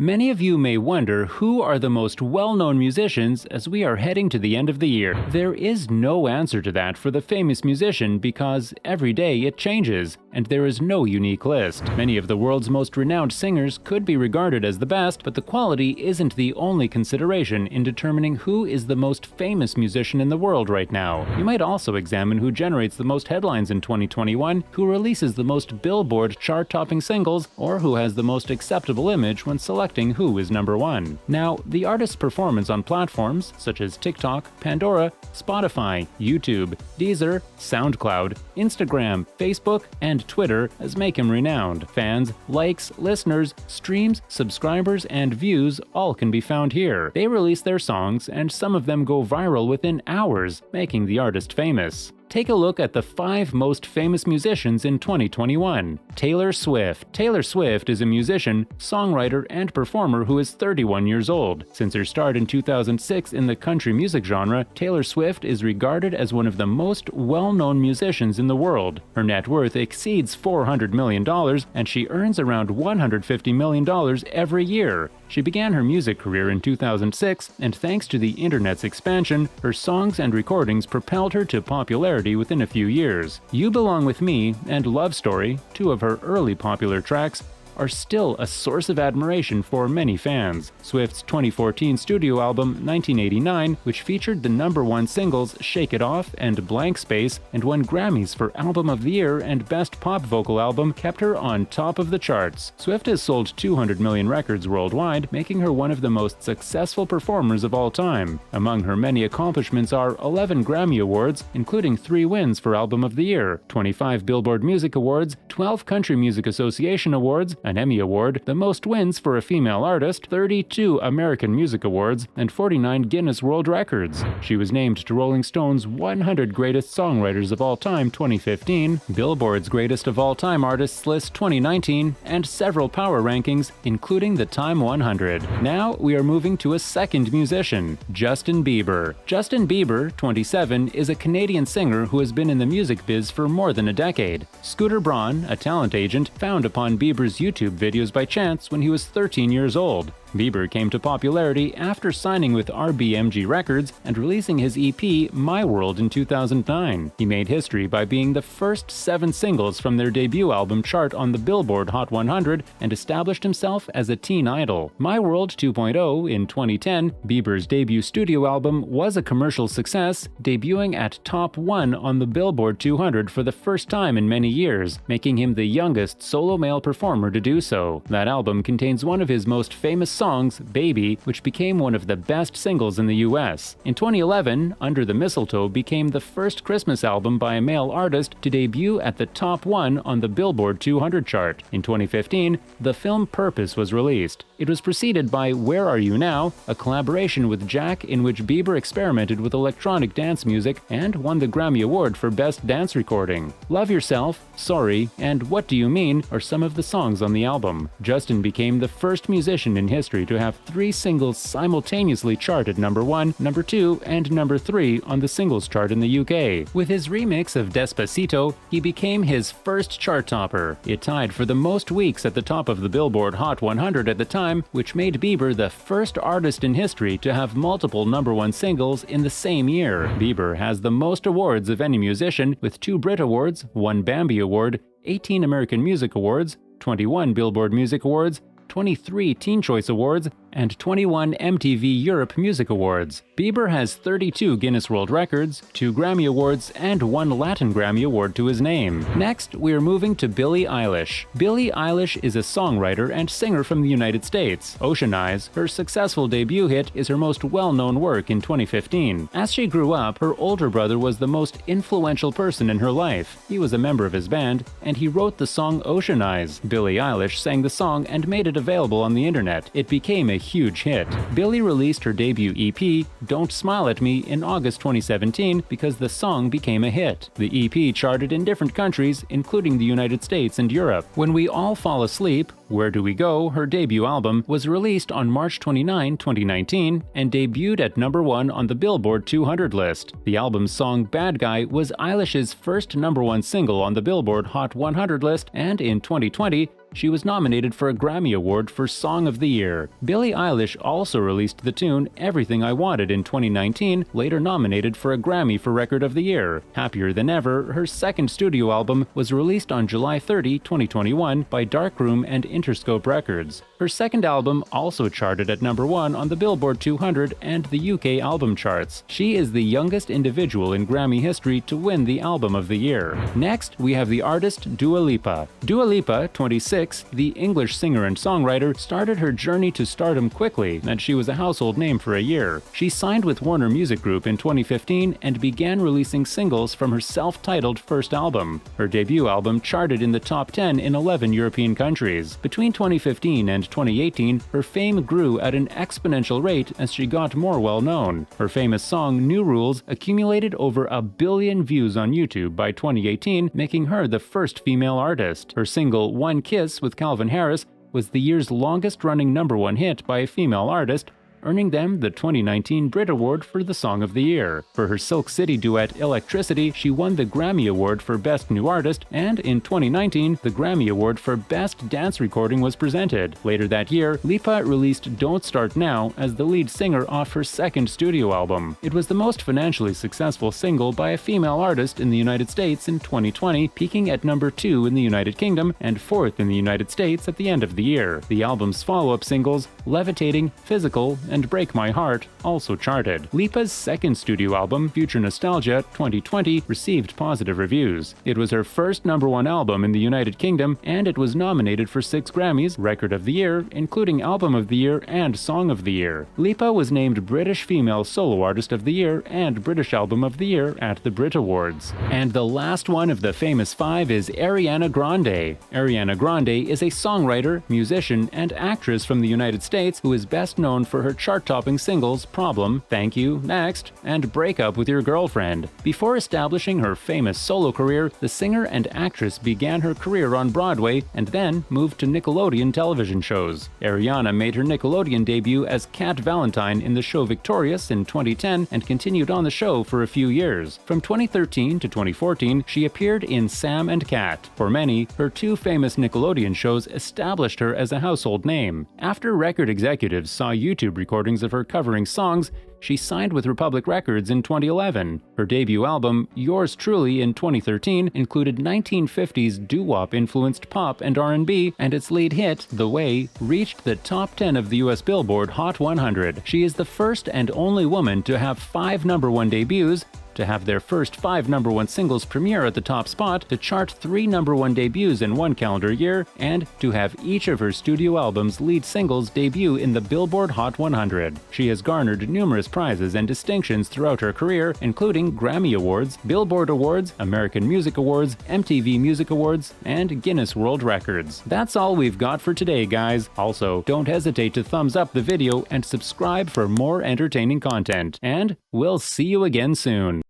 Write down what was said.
Many of you may wonder who are the most well-known musicians as we are heading to the end of the year. There is no answer to that for the famous musician because every day it changes, and there is no unique list. Many of the world's most renowned singers could be regarded as the best, but the quality isn't the only consideration in determining who is the most famous musician in the world right now. You might also examine who generates the most headlines in 2021, who releases the most Billboard chart-topping singles, or who has the most acceptable image when selecting who is number one. Now, the artist's performance on platforms such as TikTok, Pandora, Spotify, YouTube, Deezer, SoundCloud, Instagram, Facebook, and Twitter has made him renowned. Fans, likes, listeners, streams, subscribers, and views all can be found here. They release their songs, and some of them go viral within hours, making the artist famous. Take a look at the 5 most famous musicians in 2021. Taylor Swift. Taylor Swift is a musician, songwriter, and performer who is 31 years old. Since her start in 2006 in the country music genre, Taylor Swift is regarded as one of the most well-known musicians in the world. Her net worth exceeds $400 million, and she earns around $150 million every year. She began her music career in 2006, and thanks to the internet's expansion, her songs and recordings propelled her to popularity within a few years. You Belong With Me and Love Story, 2 of her early popular tracks, are still a source of admiration for many fans. Swift's 2014 studio album 1989, which featured the #1 singles Shake It Off and Blank Space and won Grammys for Album of the Year and Best Pop Vocal Album, kept her on top of the charts. Swift has sold 200 million records worldwide, making her one of the most successful performers of all time. Among her many accomplishments are 11 Grammy Awards, including 3 wins for Album of the Year, 25 Billboard Music Awards, 12 Country Music Association Awards, an Emmy Award, the most wins for a female artist, 32 American Music Awards, and 49 Guinness World Records. She was named to Rolling Stone's 100 Greatest Songwriters of All Time 2015, Billboard's Greatest of All Time Artists list 2019, and several power rankings, including the Time 100. Now we are moving to a second musician, Justin Bieber. Justin Bieber, 27, is a Canadian singer who has been in the music biz for more than a decade. Scooter Braun, a talent agent, found upon Bieber's YouTube videos by chance when he was 13 years old. Bieber came to popularity after signing with RBMG Records and releasing his EP My World in 2009. He made history by being the first 7 singles from their debut album chart on the Billboard Hot 100 and established himself as a teen idol. My World 2.0 in 2010, Bieber's debut studio album, was a commercial success, debuting at top 1 on the Billboard 200 for the first time in many years, making him the youngest solo male performer to do so. That album contains one of his most famous songs, Baby, which became one of the best singles in the US. In 2011, Under the Mistletoe became the first Christmas album by a male artist to debut at the top 1 on the Billboard 200 chart. In 2015, the film Purpose was released. It was preceded by Where Are You Now, a collaboration with Jack in which Bieber experimented with electronic dance music and won the Grammy Award for Best Dance Recording. Love Yourself, Sorry, and What Do You Mean are some of the songs on the album. Justin became the first musician in history to have 3 singles simultaneously chart at #1, #2, and #3 on the singles chart in the UK. With his remix of Despacito, he became his first chart topper. It tied for the most weeks at the top of the Billboard Hot 100 at the time, which made Bieber the first artist in history to have multiple #1 singles in the same year. Bieber has the most awards of any musician, with 2 Brit Awards, 1 Bambi Award, 18 American Music Awards, 21 Billboard Music Awards, 23 Teen Choice Awards, and 21 MTV Europe Music Awards. Bieber has 32 Guinness World Records, 2 Grammy Awards, and 1 Latin Grammy Award to his name. Next, we are moving to Billie Eilish. Billie Eilish is a songwriter and singer from the United States. Ocean Eyes, her successful debut hit, is her most well-known work in 2015. As she grew up, her older brother was the most influential person in her life. He was a member of his band, and he wrote the song Ocean Eyes. Billie Eilish sang the song and made it available on the internet. It became a huge hit. Billie released her debut EP, Don't Smile at Me, in August 2017 because the song became a hit. The EP charted in different countries, including the United States and Europe. When We All Fall Asleep, Where Do We Go, her debut album, was released on March 29, 2019, and debuted at #1 on the Billboard 200 list. The album's song Bad Guy was Eilish's first #1 single on the Billboard Hot 100 list, and in 2020, she was nominated for a Grammy Award for Song of the Year. Billie Eilish also released the tune Everything I Wanted in 2019, later nominated for a Grammy for Record of the Year. Happier Than Ever, her second studio album, was released on July 30, 2021 by Darkroom and Interscope Records. Her second album also charted at #1 on the Billboard 200 and the UK album charts. She is the youngest individual in Grammy history to win the Album of the Year. Next, we have the artist Dua Lipa. Dua Lipa, 26, the English singer and songwriter, started her journey to stardom quickly, and she was a household name for a year. She signed with Warner Music Group in 2015 and began releasing singles from her self-titled first album. Her debut album charted in the top 10 in 11 European countries. Between 2015 and 2018, her fame grew at an exponential rate as she got more well-known. Her famous song New Rules accumulated over 1 billion views on YouTube by 2018, making her the first female artist. Her single One Kiss with Calvin Harris was the year's longest-running #1 hit by a female artist, earning them the 2019 Brit Award for the Song of the Year. For her Silk City duet Electricity, she won the Grammy Award for Best New Artist, and in 2019, the Grammy Award for Best Dance Recording was presented. Later that year, Lipa released Don't Start Now as the lead singer off her second studio album. It was the most financially successful single by a female artist in the United States in 2020, peaking at #2 in the United Kingdom and 4th in the United States at the end of the year. The album's follow-up singles, Levitating, Physical, and Break My Heart, also charted. Lipa's second studio album, Future Nostalgia 2020, received positive reviews. It was her first #1 album in the United Kingdom, and it was nominated for 6 Grammys, Record of the Year, including Album of the Year and Song of the Year. Lipa was named British Female Solo Artist of the Year and British Album of the Year at the Brit Awards. And the last one of the famous 5 is Ariana Grande. Ariana Grande is a songwriter, musician, and actress from the United States who is best known for her chart-topping singles Problem, Thank You, Next, and Break Up With Your Girlfriend. Before establishing her famous solo career, the singer and actress began her career on Broadway and then moved to Nickelodeon television shows. Ariana made her Nickelodeon debut as Cat Valentine in the show Victorious in 2010 and continued on the show for a few years. From 2013 to 2014, she appeared in Sam and Cat. For many, her 2 famous Nickelodeon shows established her as a household name. After record executives saw YouTube recordings of her covering songs, she signed with Republic Records in 2011. Her debut album, Yours Truly, in 2013, included 1950s doo-wop-influenced pop and R&B, and its lead hit, The Way, reached the top 10 of the US Billboard Hot 100. She is the first and only woman to have 5 #1 debuts, to have their first 5 #1 singles premiere at the top spot, to chart 3 #1 debuts in 1 calendar year, and to have each of her studio albums' lead singles debut in the Billboard Hot 100. She has garnered numerous prizes and distinctions throughout her career, including Grammy Awards, Billboard Awards, American Music Awards, MTV Music Awards, and Guinness World Records. That's all we've got for today, guys. Also, don't hesitate to thumbs up the video and subscribe for more entertaining content. And we'll see you again soon.